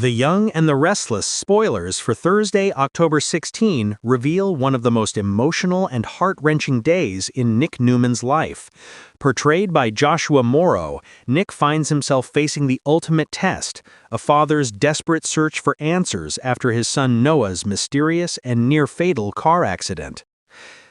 The Young and the Restless spoilers for Thursday, October 16 reveal one of the most emotional and heart-wrenching days in Nick Newman's life. Portrayed by Joshua Morrow, Nick finds himself facing the ultimate test, a father's desperate search for answers after his son Noah's mysterious and near-fatal car accident.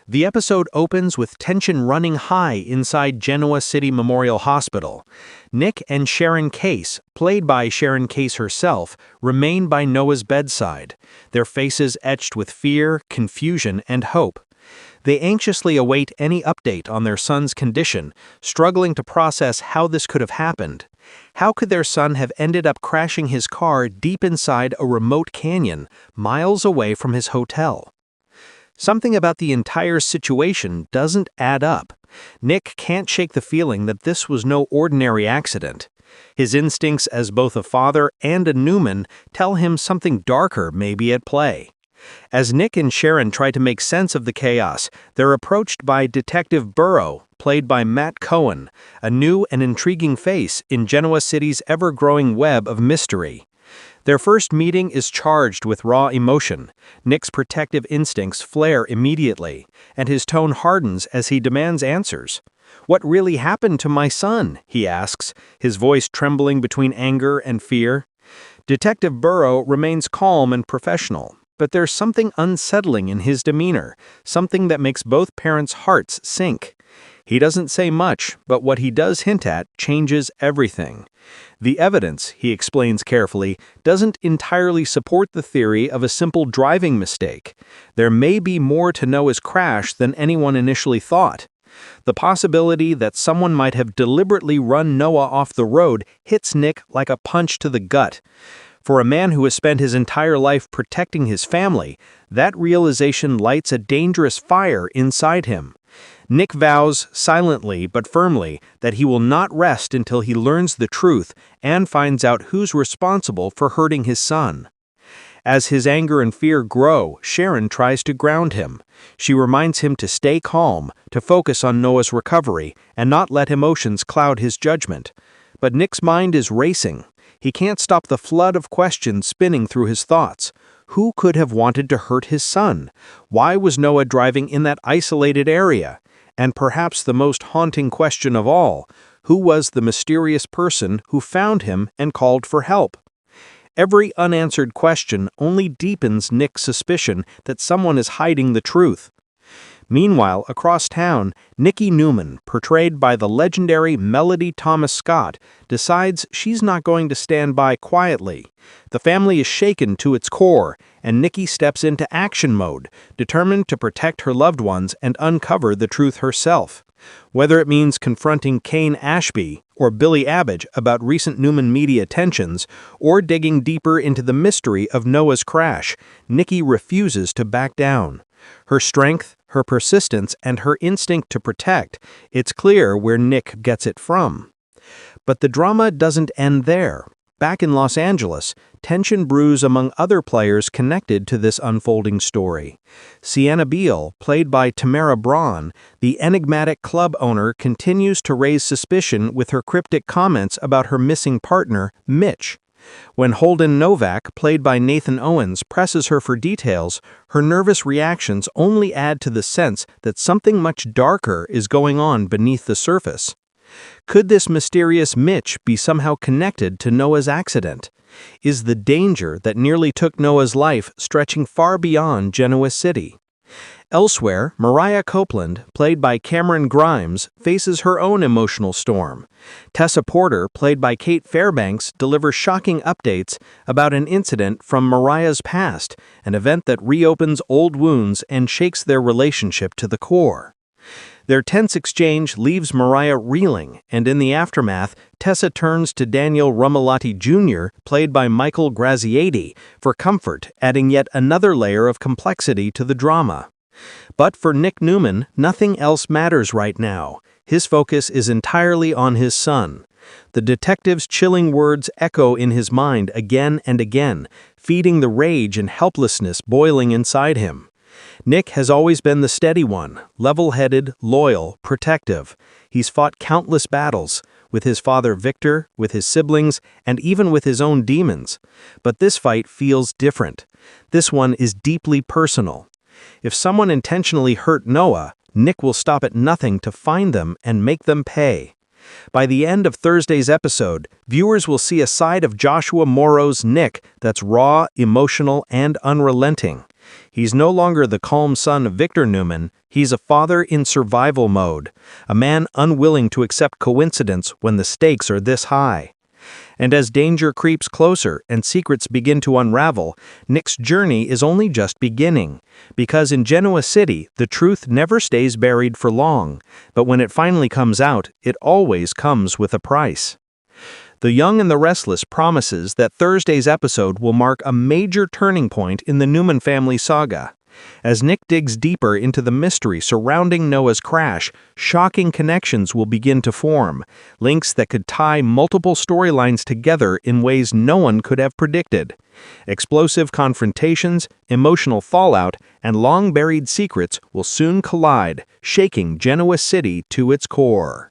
The episode opens with tension running high inside Genoa City Memorial Hospital. Nick and Sharon Case, played by Sharon Case herself, remain by Noah's bedside, their faces etched with fear, confusion, and hope. They anxiously await any update on their son's condition, struggling to process how this could have happened. How could their son have ended up crashing his car deep inside a remote canyon, miles away from his hotel? Something about the entire situation doesn't add up. Nick can't shake the feeling that this was no ordinary accident. His instincts as both a father and a Newman tell him something darker may be at play. As Nick and Sharon try to make sense of the chaos, they're approached by Detective Burrow, played by Matt Cohen, a new and intriguing face in Genoa City's ever-growing web of mystery. Their first meeting is charged with raw emotion. Nick's protective instincts flare immediately, and his tone hardens as he demands answers. "What really happened to my son?" he asks, his voice trembling between anger and fear. Detective Burrow remains calm and professional, but there's something unsettling in his demeanor, something that makes both parents' hearts sink. He doesn't say much, but what he does hint at changes everything. The evidence, he explains carefully, doesn't entirely support the theory of a simple driving mistake. There may be more to Noah's crash than anyone initially thought. The possibility that someone might have deliberately run Noah off the road hits Nick like a punch to the gut. For a man who has spent his entire life protecting his family, that realization lights a dangerous fire inside him. Nick vows, silently but firmly, that he will not rest until he learns the truth and finds out who's responsible for hurting his son. As his anger and fear grow, Sharon tries to ground him. She reminds him to stay calm, to focus on Noah's recovery, and not let emotions cloud his judgment. But Nick's mind is racing. He can't stop the flood of questions spinning through his thoughts. Who could have wanted to hurt his son? Why was Noah driving in that isolated area? And perhaps the most haunting question of all, who was the mysterious person who found him and called for help? Every unanswered question only deepens Nick's suspicion that someone is hiding the truth. Meanwhile, across town, Nick Newman, portrayed by the legendary Melody Thomas Scott, decides she's not going to stand by quietly. The family is shaken to its core, and Nikki steps into action mode, determined to protect her loved ones and uncover the truth herself. Whether it means confronting Kane Ashby or Billy Abbage about recent Newman media tensions, or digging deeper into the mystery of Noah's crash, Nikki refuses to back down. Her strength, her persistence, and her instinct to protect, it's clear where Nick gets it from. But the drama doesn't end there. Back in Los Angeles, tension brews among other players connected to this unfolding story. Sienna Beale, played by Tamara Braun, the enigmatic club owner, continues to raise suspicion with her cryptic comments about her missing partner, Mitch. When Holden Novak, played by Nathan Owens, presses her for details, her nervous reactions only add to the sense that something much darker is going on beneath the surface. Could this mysterious Mitch be somehow connected to Noah's accident? Is the danger that nearly took Noah's life stretching far beyond Genoa City? Elsewhere, Mariah Copeland, played by Cameron Grimes, faces her own emotional storm. Tessa Porter, played by Kate Fairbanks, delivers shocking updates about an incident from Mariah's past, an event that reopens old wounds and shakes their relationship to the core. Their tense exchange leaves Mariah reeling, and in the aftermath, Tessa turns to Daniel Rumalotti Jr., played by Michael Graziati, for comfort, adding yet another layer of complexity to the drama. But for Nick Newman, nothing else matters right now. His focus is entirely on his son. The detective's chilling words echo in his mind again and again, feeding the rage and helplessness boiling inside him. Nick has always been the steady one, level-headed, loyal, protective. He's fought countless battles. with his father Victor, with his siblings, and even with his own demons. But this fight feels different. This one is deeply personal. If someone intentionally hurt Noah, Nick will stop at nothing to find them and make them pay. By the end of Thursday's episode, viewers will see a side of Joshua Morrow's Nick that's raw, emotional, and unrelenting. He's no longer the calm son of Victor Newman, he's a father in survival mode, a man unwilling to accept coincidence when the stakes are this high. And as danger creeps closer and secrets begin to unravel, Nick's journey is only just beginning. Because in Genoa City, the truth never stays buried for long, but when it finally comes out, it always comes with a price. The Young and the Restless promises that Thursday's episode will mark a major turning point in the Newman family saga. As Nick digs deeper into the mystery surrounding Noah's crash, shocking connections will begin to form, links that could tie multiple storylines together in ways no one could have predicted. Explosive confrontations, emotional fallout, and long-buried secrets will soon collide, shaking Genoa City to its core.